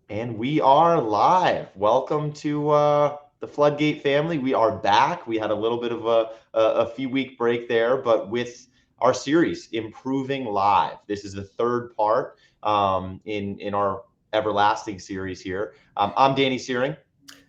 And we are live. Welcome to the Floodgate family. We are back. We had a little bit of a few week break there, but with our series, Improving Live. This is the third part in our everlasting series here. I'm Danny Syring.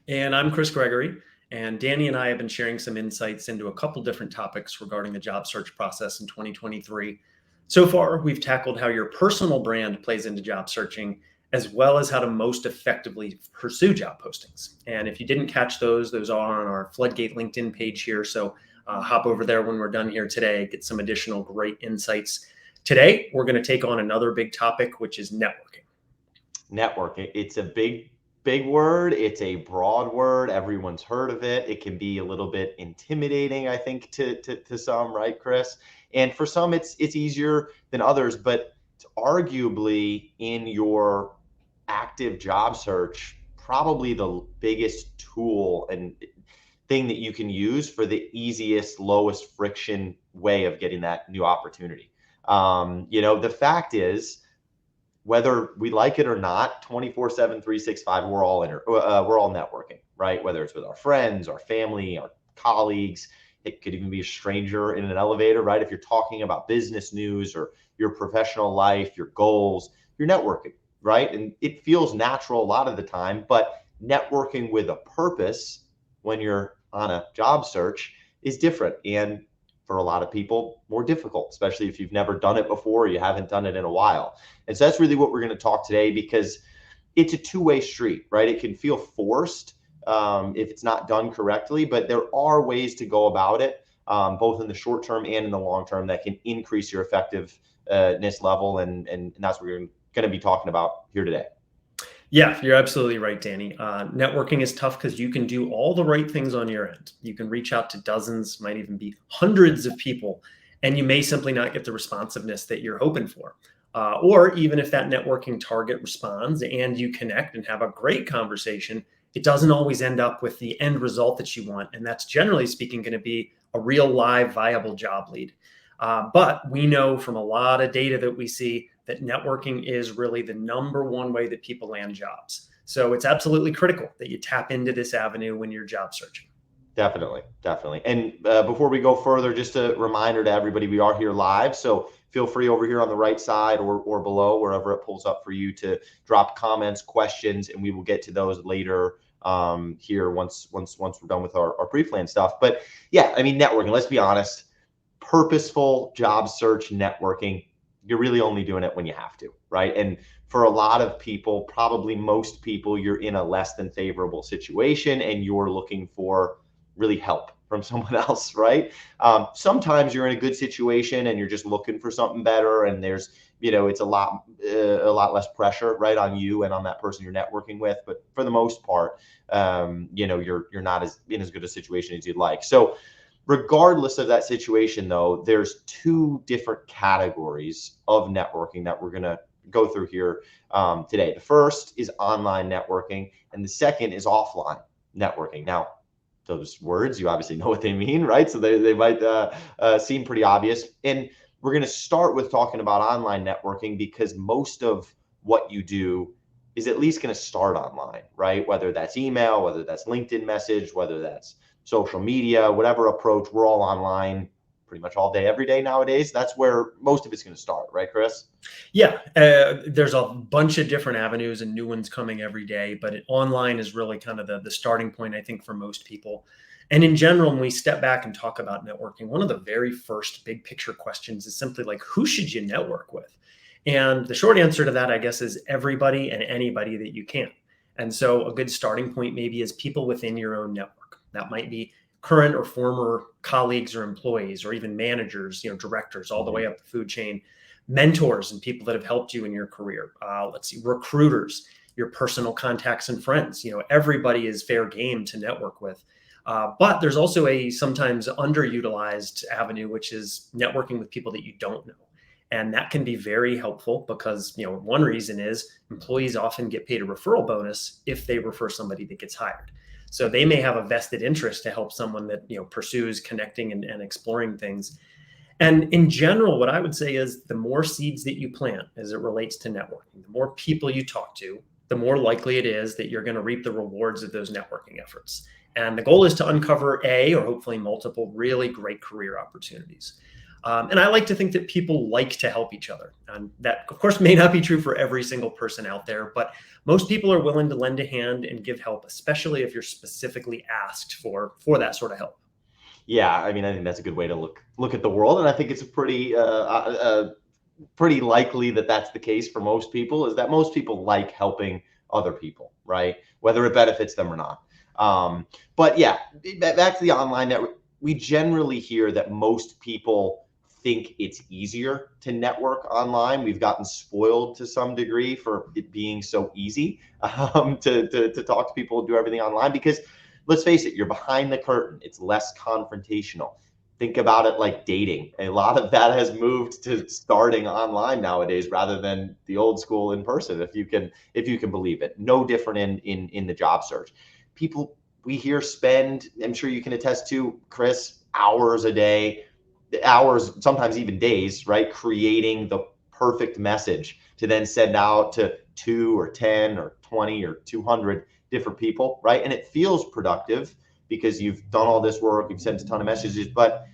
And I'm Chris Gregory. And Danny and I have been sharing some insights into a couple different topics regarding the job search process in 2023. So far, we've tackled how your personal brand plays into job searching, as well as how to most effectively pursue job postings. And if you didn't catch those are on our Floodgate LinkedIn page here. So hop over there when we're done here today, get some additional great insights. Today, we're going to take on another big topic, which is networking. Networking. It's a big word. It's a broad word. Everyone's heard of it. It can be a little bit intimidating, I think, to some, right, Chris? And for some, it's easier than others, but it's arguably in your active job search, probably the biggest tool and thing that you can use for the easiest, lowest friction way of getting that new opportunity. The fact is, whether we like it or not, 24/7, 365, we're all we're all networking, right? Whether it's with our friends, our family, our colleagues, it could even be a stranger in an elevator, right? If you're talking about business news or your professional life, your goals, you're networking, right? And it feels natural a lot of the time, but networking with a purpose when you're on a job search is different. And for a lot of people, more difficult, especially if you've never done it before, or you haven't done it in a while. And so that's really what we're going to talk today, because it's a two-way street, right? It can feel forced if it's not done correctly, but there are ways to go about it, both in the short term and in the long term, that can increase your effectiveness level. And that's what we're going to be talking about here today. Yeah, you're absolutely right, Danny. Networking is tough because you can do all the right things on your end. You can reach out to dozens, might even be hundreds of people, and you may simply not get the responsiveness that you're hoping for. Or even if that networking target responds and you connect and have a great conversation, it doesn't always end up with the end result that you want. And that's generally speaking going to be a real live, viable job lead. But we know from a lot of data that we see that networking is really the number one way that people land jobs. So it's absolutely critical that you tap into this avenue when you're job searching. Definitely, definitely. And before we go further, just a reminder to everybody, we are here live. So feel free over here on the right side or below, wherever it pulls up for you, to drop comments, questions, and we will get to those later here once we're done with our pre-plan stuff. But yeah, I mean, networking, let's be honest, purposeful job search networking, you're really only doing it when you have to, right? And for a lot of people, probably most people, you're in a less than favorable situation and you're looking for really help from someone else, right? Sometimes you're in a good situation and you're just looking for something better, and there's, it's a lot less pressure, right, on you and on that person you're networking with. But for the most part, you're not in as good a situation as you'd like. So regardless of that situation, though, there's two different categories of networking that we're going to go through here today. The first is online networking, and the second is offline networking. Now, those words, you obviously know what they mean, right? So they might seem pretty obvious. And we're going to start with talking about online networking, because most of what you do is at least going to start online, right? Whether that's email, whether that's LinkedIn message, whether that's social media, whatever approach, we're all online pretty much all day, every day nowadays. That's where most of it's going to start, right, Chris? Yeah, there's a bunch of different avenues and new ones coming every day, but online is really kind of the starting point, I think, for most people. And in general, when we step back and talk about networking, one of the very first big picture questions is simply like, who should you network with? And the short answer to that, I guess, is everybody and anybody that you can. And so a good starting point maybe is people within your own network. That might be current or former colleagues or employees, or even managers, directors, all the way up the food chain, mentors and people that have helped you in your career. Let's see, recruiters, your personal contacts and friends. Everybody is fair game to network with. But there's also a sometimes underutilized avenue, which is networking with people that you don't know. And that can be very helpful because, one reason is employees often get paid a referral bonus if they refer somebody that gets hired. So they may have a vested interest to help someone that, pursues connecting and exploring things. And in general, what I would say is the more seeds that you plant as it relates to networking, the more people you talk to, the more likely it is that you're going to reap the rewards of those networking efforts. And the goal is to uncover a, or hopefully multiple, really great career opportunities. And I like to think that people like to help each other. And that, of course, may not be true for every single person out there, but most people are willing to lend a hand and give help, especially if you're specifically asked for that sort of help. Yeah, I mean, I think that's a good way to look at the world, and I think it's a pretty likely that that's the case for most people. Is that most people like helping other people, right? Whether it benefits them or not. But yeah, back to the online network. We generally hear that most people think it's easier to network online. We've gotten spoiled to some degree for it being so easy to talk to people, do everything online, because let's face it, you're behind the curtain. It's less confrontational. Think about it like dating. A lot of that has moved to starting online nowadays rather than the old school in person, if you can believe it. No different in the job search. People we hear spend, I'm sure you can attest to, Chris, hours a day, hours, sometimes even days, right? Creating the perfect message to then send out to 2 or 10 or 20 or 200 different people, right? And it feels productive because you've done all this work, you've sent a ton of messages, but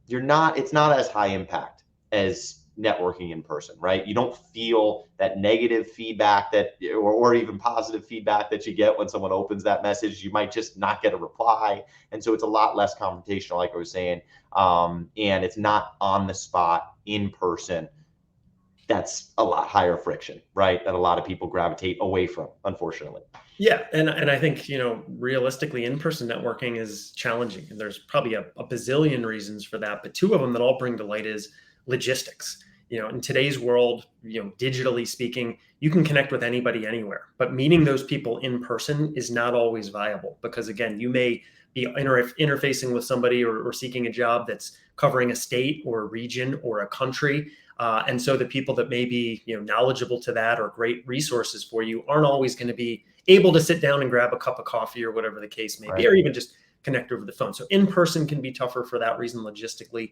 it's not as high impact as networking in person, right? You don't feel that negative feedback or even positive feedback that you get when someone opens that message. You might just not get a reply. And so it's a lot less confrontational, like I was saying. And it's not on the spot in person. That's a lot higher friction, right? That a lot of people gravitate away from, unfortunately. Yeah, and I think, realistically, in-person networking is challenging, and there's probably a bazillion reasons for that. But two of them that I'll bring to light is logistics. In today's world, digitally speaking, you can connect with anybody anywhere, but meeting those people in person is not always viable because, again, you may be interfacing with somebody or seeking a job that's covering a state or a region or a country. And so the people that may be knowledgeable to that or great resources for you aren't always going to be able to sit down and grab a cup of coffee or whatever the case may be, or even just connect over the phone. So in person can be tougher for that reason logistically.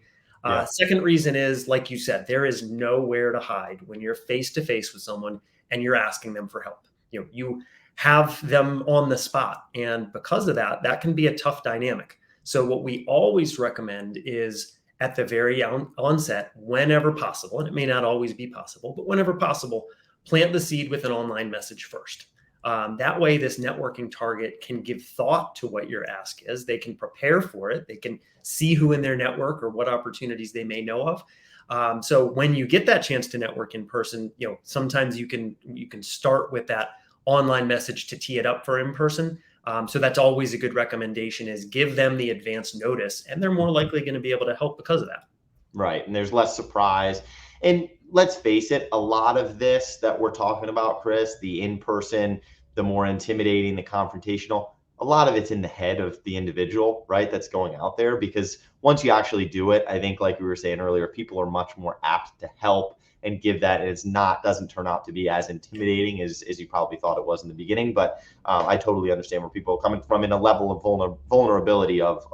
Second reason is, like you said, there is nowhere to hide when you're face to face with someone and you're asking them for help. You have them on the spot. And because of that, that can be a tough dynamic. So what we always recommend is at the very onset, whenever possible, and it may not always be possible, but whenever possible, plant the seed with an online message first. That way, this networking target can give thought to what your ask is. They can prepare for it. They can see who in their network or what opportunities they may know of. So when you get that chance to network in person, sometimes you can start with that online message to tee it up for in person. So that's always a good recommendation: is give them the advance notice, and they're more likely going to be able to help because of that. Right, and there's less surprise. And let's face it, a lot of this that we're talking about, Chris, the in-person, the more intimidating, the confrontational, a lot of it's in the head of the individual, right, that's going out there. Because once you actually do it, I think, like we were saying earlier, people are much more apt to help and give that, and doesn't turn out to be as intimidating as you probably thought it was in the beginning. But I totally understand where people are coming from in a level of vulnerability of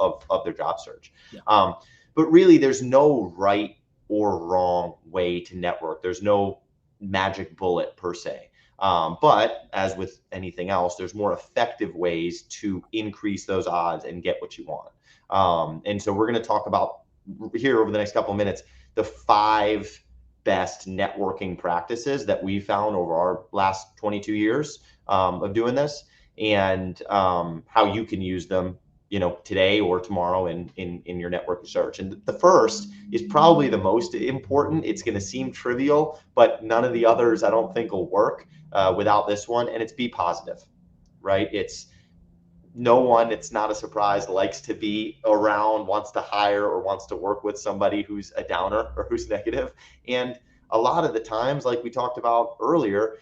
their job search. Yeah. But really, there's no right or wrong way to network. There's no magic bullet per se. But as with anything else, there's more effective ways to increase those odds and get what you want. And so we're going to talk about here over the next couple of minutes the 5 best networking practices that we found over our last 22 years of doing this, and how you can use them today or tomorrow in your network search. And the first is probably the most important. It's going to seem trivial, but none of the others I don't think will work without this one. And it's be positive, right? It's not a surprise, likes to be around, wants to hire, or wants to work with somebody who's a downer or who's negative. And a lot of the times, like we talked about earlier,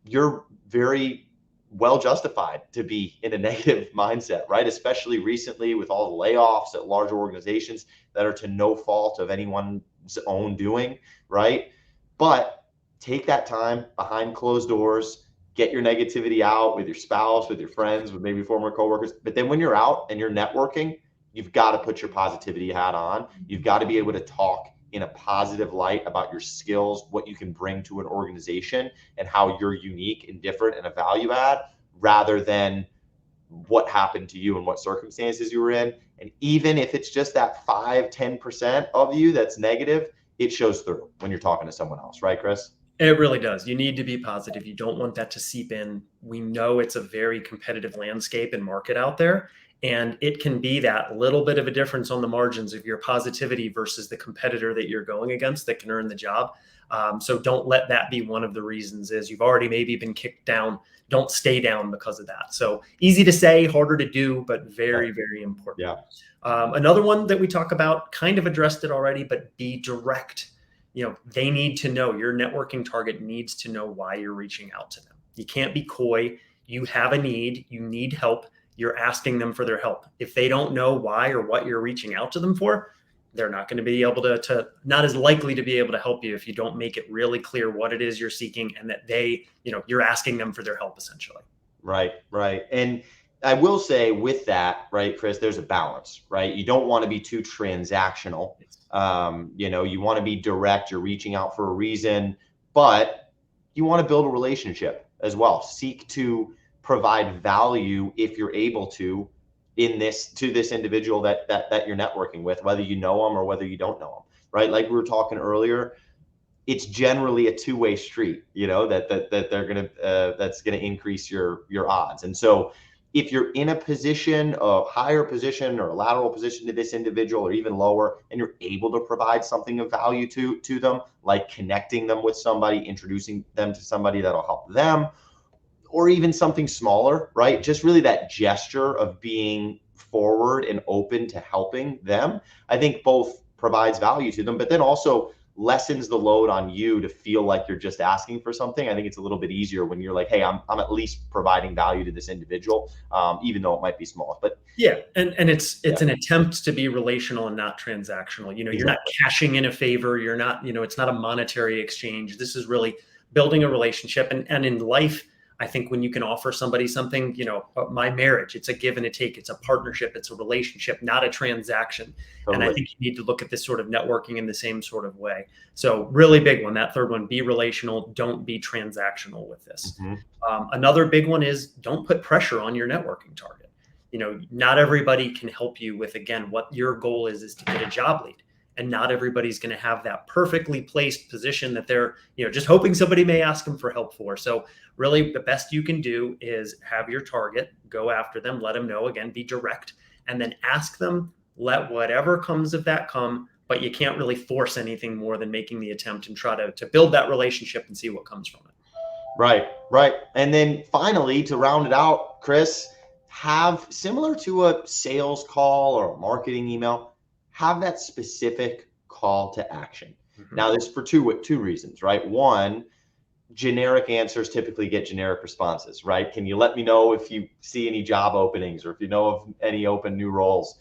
you're very well justified to be in a negative mindset, right? Especially recently with all the layoffs at larger organizations that are to no fault of anyone's own doing, right? But take that time behind closed doors, get your negativity out with your spouse, with your friends, with maybe former coworkers. But then when you're out and you're networking, you've got to put your positivity hat on. You've got to be able to talk in a positive light about your skills, what you can bring to an organization, and how you're unique and different and a value add, rather than what happened to you and what circumstances you were in. And even if it's just that 5-10% of you that's negative, it shows through when you're talking to someone else, right, Chris? It really does. You need to be positive. You don't want that to seep in. We know it's a very competitive landscape and market out there. And it can be that little bit of a difference on the margins of your positivity versus the competitor that you're going against that can earn the job. So don't let that be one of the reasons is you've already maybe been kicked down. Don't stay down because of that. So easy to say, harder to do, but very, very important. Yeah. Another one that we talk about, kind of addressed it already, but be direct. They need to know, your networking target needs to know why you're reaching out to them. You can't be coy. You have a need, you need help. You're asking them for their help. If they don't know why or what you're reaching out to them for, they're not going to be able to not as likely to be able to help you if you don't make it really clear what it is you're seeking and that you're asking them for their help essentially. Right. And I will say with that, right, Chris, there's a balance, right? You don't want to be too transactional. You want to be direct. You're reaching out for a reason, but you want to build a relationship as well. Seek to provide value if you're able to this individual that you're networking with, whether you know them or whether you don't know them, right? Like we were talking earlier, it's generally a two-way street, that's gonna increase your odds. And so if you're in a position, a higher position or a lateral position to this individual or even lower, and you're able to provide something of value to them, like connecting them with somebody, introducing them to somebody that'll help them, or even something smaller, right? Just really that gesture of being forward and open to helping them, I think both provides value to them, but then also lessens the load on you to feel like you're just asking for something. I think it's a little bit easier when you're like, hey, I'm at least providing value to this individual, even though it might be small. But yeah, and it's an attempt to be relational and not transactional. You're not cashing in a favor. You're not, it's not a monetary exchange. This is really building a relationship. And in life, I think when you can offer somebody something, my marriage, it's a give and a take. It's a partnership. It's a relationship, not a transaction. Totally. And I think you need to look at this sort of networking in the same sort of way. So really big one, that third one, be relational. Don't be transactional with this. Mm-hmm. Another big one is don't put pressure on your networking target. Not everybody can help you with, again, what your goal is to get a job lead. And not everybody's going to have that perfectly placed position that they're, just hoping somebody may ask them for help for. So really the best you can do is have your target, go after them, let them know, again, be direct, and then ask them, let whatever comes of that come, but you can't really force anything more than making the attempt and try to build that relationship and see what comes from it. Right. And then finally, to round it out, Chris, have, similar to a sales call or a marketing email, have that specific call to action. Mm-hmm. Now, this is for two reasons, right? One, generic answers typically get generic responses, right? Can you let me know if you see any job openings or if you know of any open new roles?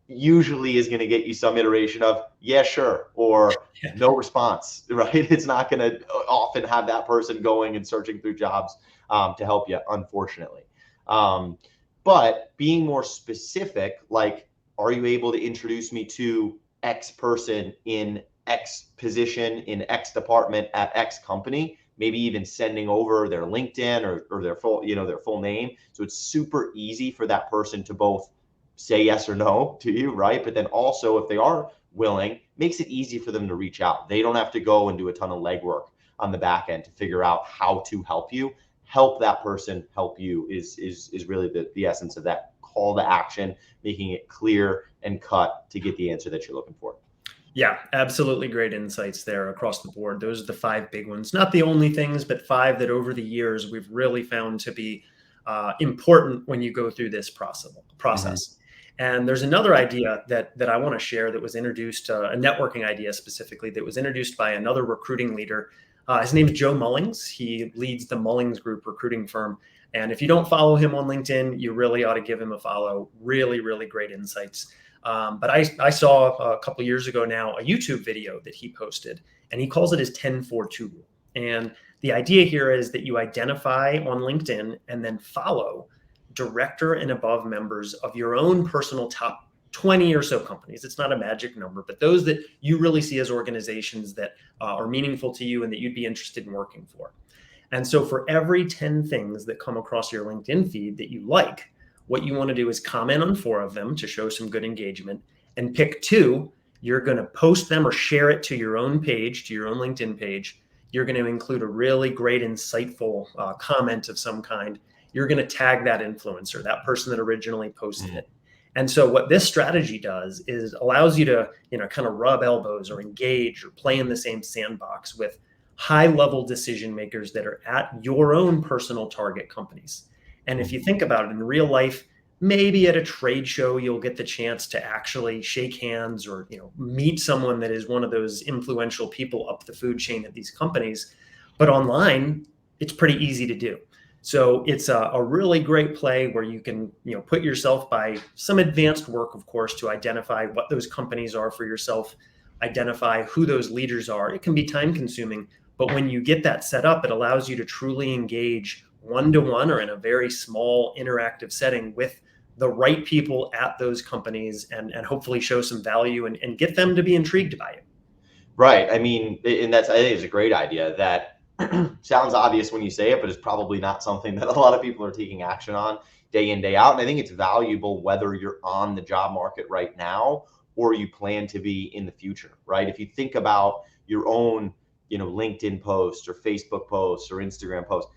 Usually is going to get you some iteration of, yeah, sure, or no response, right? It's not going to often have that person going and searching through jobs to help you, unfortunately. But being more specific, like, are you able to introduce me to X person in X position in X department at X company? Maybe even sending over their LinkedIn or their full name. So it's super easy for that person to both say yes or no to you, right? But then also, if they are willing, makes it easy for them to reach out. They don't have to go and do a ton of legwork on the back end to figure out how to help you. Help that person help you is really the essence of that call to action, making it clear and cut to get the answer that you're looking for. Yeah, absolutely great insights there across the board. Those are the 5 big ones. Not the only things, but 5 that over the years we've really found to be important when you go through this process. Mm-hmm. And there's another idea that I want to share that was introduced, a networking idea specifically, that was introduced by another recruiting leader. His name is Joe Mullings. He leads the Mullings Group recruiting firm. And if you don't follow him on LinkedIn, you really ought to give him a follow. Really, really great insights. But I saw a couple of years ago now a YouTube video that he posted, and he calls it his 10-4-2 rule. And the idea here is that you identify on LinkedIn and then follow director and above members of your own personal top 20 or so companies. It's not a magic number, but those that you really see as organizations that are meaningful to you and that you'd be interested in working for. And so for every 10 things that come across your LinkedIn feed that you like, what you want to do is comment on 4 of them to show some good engagement, and pick 2. You're going to post them or share it to your own page, to your own LinkedIn page. You're going to include a really great, insightful comment of some kind. You're going to tag that influencer, that person that originally posted it. And so what this strategy does is allows you to, kind of rub elbows or engage or play in the same sandbox with high-level decision makers that are at your own personal target companies. And if you think about it in real life, maybe at a trade show, you'll get the chance to actually shake hands or, meet someone that is one of those influential people up the food chain at these companies. But online, it's pretty easy to do. So it's a really great play where you can, put yourself by some advanced work, of course, to identify what those companies are for yourself, identify who those leaders are. It can be time consuming, but when you get that set up, it allows you to truly engage one-to-one or in a very small interactive setting with the right people at those companies and hopefully show some value and get them to be intrigued by it. Right. I mean, and I think it's a great idea that sounds obvious when you say it, but it's probably not something that a lot of people are taking action on day in, day out. And I think it's valuable whether you're on the job market right now or you plan to be in the future, right? If you think about your own, LinkedIn posts or Facebook posts or Instagram posts,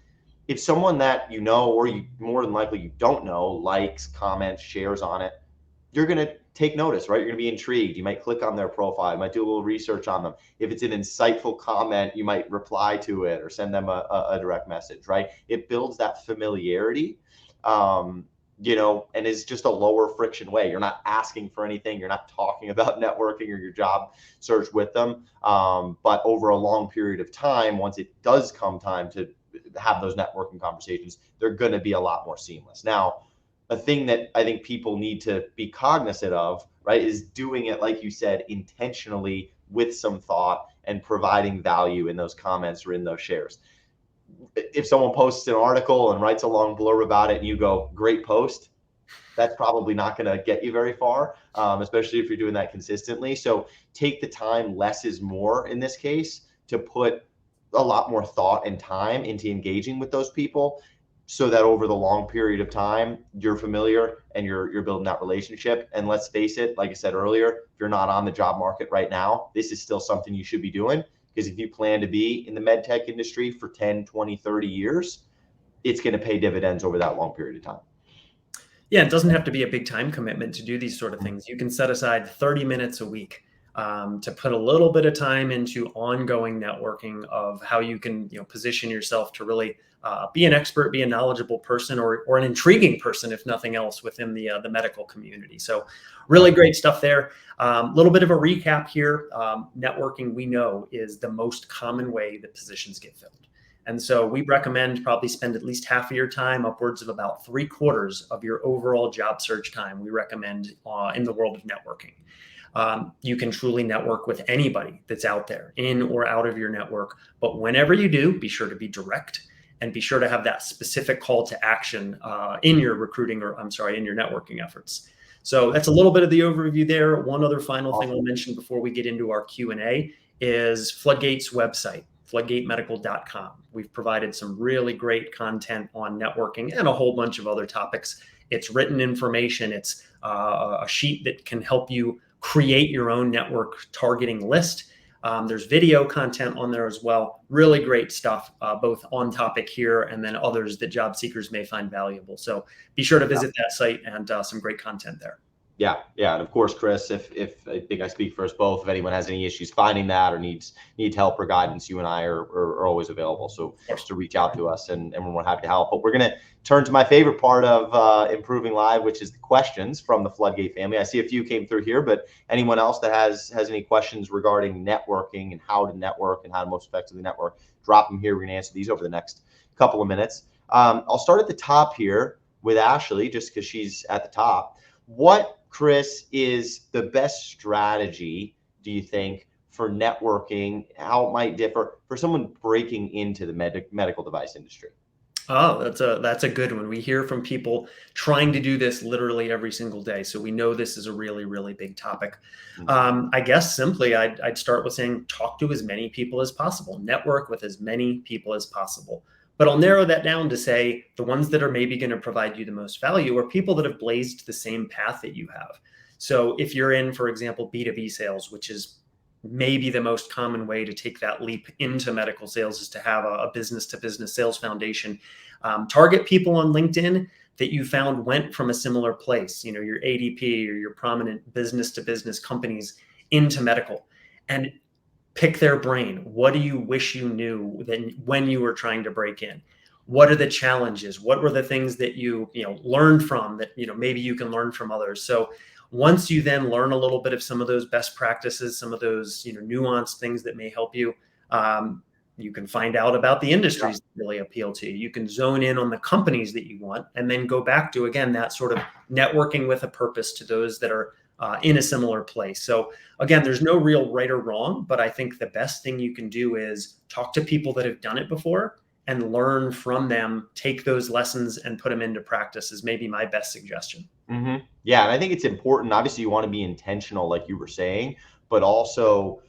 if someone that or you more than likely you don't know likes, comments, shares on it, you're going to take notice, right? You're going to be intrigued. You might click on their profile. You might do a little research on them. If it's an insightful comment, you might reply to it or send them a direct message, right? It builds that familiarity, and is just a lower friction way. You're not asking for anything. You're not talking about networking or your job search with them. But over a long period of time, once it does come time to have those networking conversations, they're going to be a lot more seamless. Now, a thing that I think people need to be cognizant of, right, is doing it, like you said, intentionally with some thought and providing value in those comments or in those shares. If someone posts an article and writes a long blurb about it and you go, great post, that's probably not going to get you very far, especially if you're doing that consistently. So take the time, less is more in this case, to put a lot more thought and time into engaging with those people, so that over the long period of time, you're familiar and you're building that relationship. And let's face it, like I said earlier, if you're not on the job market right now, this is still something you should be doing, because if you plan to be in the MedTech industry for 10, 20, 30 years, it's going to pay dividends over that long period of time. Yeah, it doesn't have to be a big time commitment to do these sort of things. You can set aside 30 minutes a week to put a little bit of time into ongoing networking of how you can, position yourself to really be an expert, be a knowledgeable person, or an intriguing person, if nothing else, within the medical community. So really great stuff there. Little bit of a recap here. Networking, we know, is the most common way that positions get filled. And so we recommend probably spend at least half of your time, upwards of about 3/4 of your overall job search time, we recommend in the world of networking. You can truly network with anybody that's out there, in or out of your network. But whenever you do, be sure to be direct and be sure to have that specific call to action in your recruiting, in your networking efforts. So that's a little bit of the overview there. One other final thing I'll mention before we get into our Q&A is FloodGate's website, FloodGateMedical.com. We've provided some really great content on networking and a whole bunch of other topics. It's written information. It's a sheet that can help you create your own network targeting list. There's video content on there as well. Really great stuff, both on topic here and then others that job seekers may find valuable. So be sure to visit that site, and some great content there. Yeah. And of course, Chris, if I think I speak for us both, if anyone has any issues finding that or needs help or guidance, you and I are always available. So just to reach out to us, and we're happy to help. But we're going to turn to my favorite part of Improving Live, which is the questions from the FloodGate family. I see a few came through here, but anyone else that has any questions regarding networking and how to network and how to most effectively network, drop them here. We're going to answer these over the next couple of minutes. I'll start at the top here with Ashley, just because she's at the top. What, Chris, is the best strategy, do you think, for networking, how it might differ for someone breaking into the medical device industry? Oh, that's a good one. We hear from people trying to do this literally every single day. So we know this is a really, really big topic. Mhm. I guess simply I'd start with saying talk to as many people as possible, network with as many people as possible. But I'll narrow that down to say the ones that are maybe going to provide you the most value are people that have blazed the same path that you have. So if you're in, for example, B2B sales, which is maybe the most common way to take that leap into medical sales, is to have a business to business sales foundation. Target people on LinkedIn that you found went from a similar place, your ADP or your prominent business to business companies into medical, and pick their brain. What do you wish you knew then when you were trying to break in? What are the challenges? What were the things that you learned from that maybe you can learn from others? So once you then learn a little bit of some of those best practices, some of those nuanced things that may help you, you can find out about the Yeah. industries that really appeal to you. You can zone in on the companies that you want, and then go back to again that sort of networking with a purpose to those that are in a similar place. So again, there's no real right or wrong, but I think the best thing you can do is talk to people that have done it before and learn from them, take those lessons and put them into practice is maybe my best suggestion. Yeah, and I think it's important. Obviously, you want to be intentional, like you were saying, but also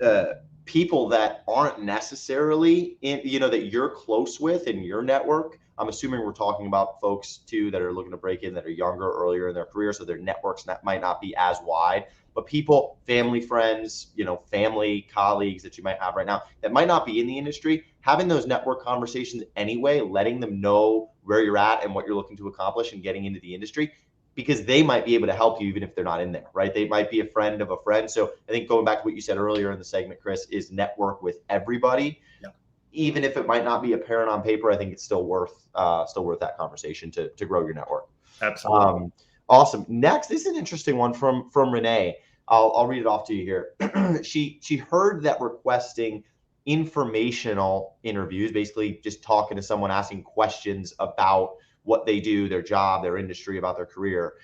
uh, people that aren't necessarily that you're close with in your network. I'm assuming we're talking about folks too that are looking to break in that are younger, earlier in their career, so their networks might not be as wide. But people, family, friends, family, colleagues that you might have right now that might not be in the industry, having those network conversations anyway, letting them know where you're at and what you're looking to accomplish and getting into the industry, because they might be able to help you even if they're not in there, right? They might be a friend of a friend. So I think going back to what you said earlier in the segment, Chris, is network with everybody. Yeah. Even if it might not be apparent on paper, I think it's still worth that conversation to grow your network. Absolutely. Awesome. Next, this is an interesting one from Renee. I'll read it off to you here. She heard that requesting informational interviews, basically just talking to someone, asking questions about what they do, their job, their industry, about their career,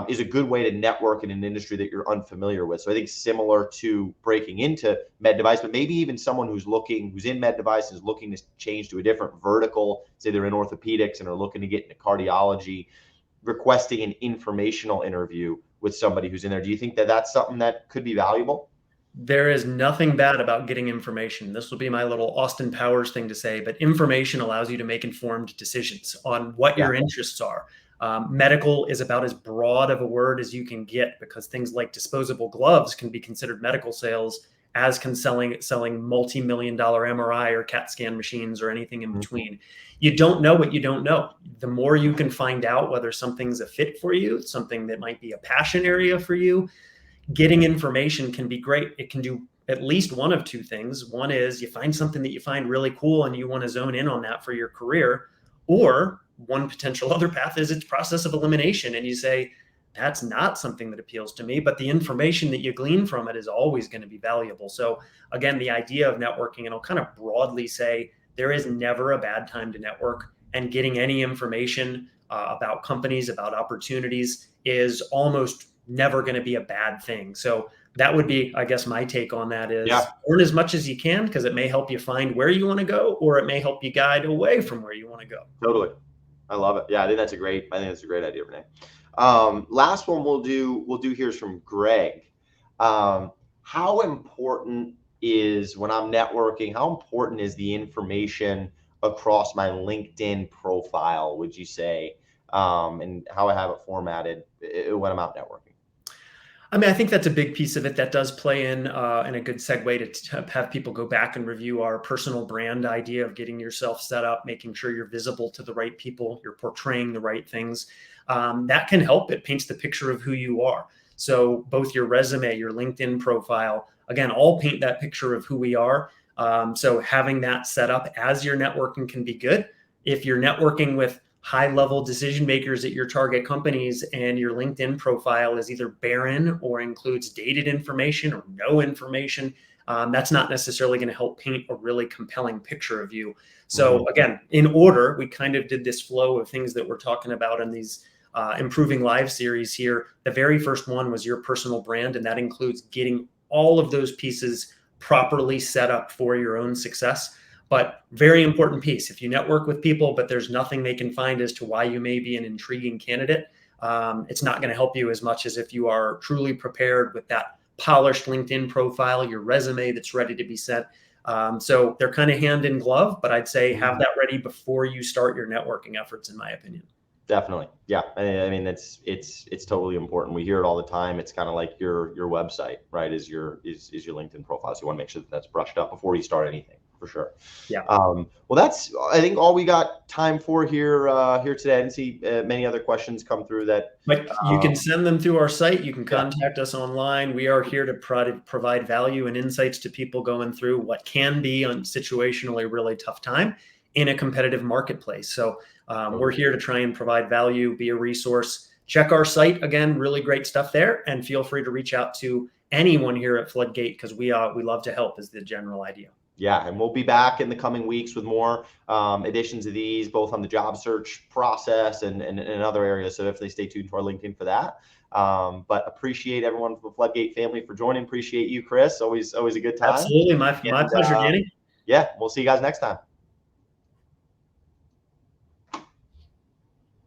is a good way to network in an industry that you're unfamiliar with. So I think similar to breaking into med device, but maybe even someone who's in med device and is looking to change to a different vertical, say they're in orthopedics and are looking to get into cardiology, requesting an informational interview with somebody who's in there. Do you think that that's something that could be valuable? There is nothing bad about getting information. This will be my little Austin Powers thing to say, but information allows you to make informed decisions on what Yeah. your interests are. Medical is about as broad of a word as you can get, because things like disposable gloves can be considered medical sales, as can selling multi-million-dollar MRI or CAT scan machines or anything in Mhm. between. You don't know what you don't know. The more you can find out whether something's a fit for you, something that might be a passion area for you, getting information can be great. It can do at least one of two things. One is you find something that you find really cool and you want to zone in on that for your career. Or one potential other path is it's process of elimination. And you say, that's not something that appeals to me, but the information that you glean from it is always going to be valuable. So again, the idea of networking, and I'll kind of broadly say there is never a bad time to network, and getting any information about companies, about opportunities is almost never going to be a bad thing. So that would be, I guess, my take on that Yeah, is learn as much as you can, because it may help you find where you want to go, or it may help you guide away from where you want to go. totally. I love it. Yeah, I think that's a great idea, Renee. Last one we'll do here is from Greg. How important is, when I'm networking, how important is the information across my LinkedIn profile, would you say? And how I have it formatted when I'm out networking. I mean, I think that's a big piece of it that does play in and a good segue to have people go back and review our personal brand idea of getting yourself set up, making sure you're visible to the right people, you're portraying the right things. That can help. It paints the picture of who you are. So both your resume, your LinkedIn profile, again, all paint that picture of who we are. So having that set up as your networking can be good. If you're networking with high level decision makers at your target companies and your LinkedIn profile is either barren or includes dated information or no information, that's not necessarily going to help paint a really compelling picture of you. So Mhm. again, in order, we kind of did this flow of things that we're talking about in these Improving.Live series here. The very first one was your personal brand, and that includes getting all of those pieces properly set up for your own success. But very important piece. If you network with people, but there's nothing they can find as to why you may be an intriguing candidate, it's not going to help you as much as if you are truly prepared with that polished LinkedIn profile, your resume that's ready to be sent. So they're kind of hand in glove, but I'd say have that ready before you start your networking efforts, in my opinion. Definitely. Yeah. I mean, it's totally important. We hear it all the time. It's kind of like your website, right? Is your LinkedIn profile. So you want to make sure that that's brushed up before you start anything, for sure. Yeah. Well, that's, I think, all we got time for here today. I didn't see many other questions come through that. But you can send them through our site. You can contact us online. We are here to provide value and insights to people going through what can be on situationally really tough time in a competitive marketplace. So we're here to try and provide value, be a resource. Check our site again, really great stuff there, and feel free to reach out to anyone here at FloodGate because we love to help is the general idea. Yeah, and we'll be back in the coming weeks with more editions of these, both on the job search process and other areas. So definitely stay tuned to our LinkedIn for that. But appreciate everyone from the FloodGate family for joining. Appreciate you, Chris. Always a good time. Absolutely, my pleasure, Danny. Yeah, we'll see you guys next time.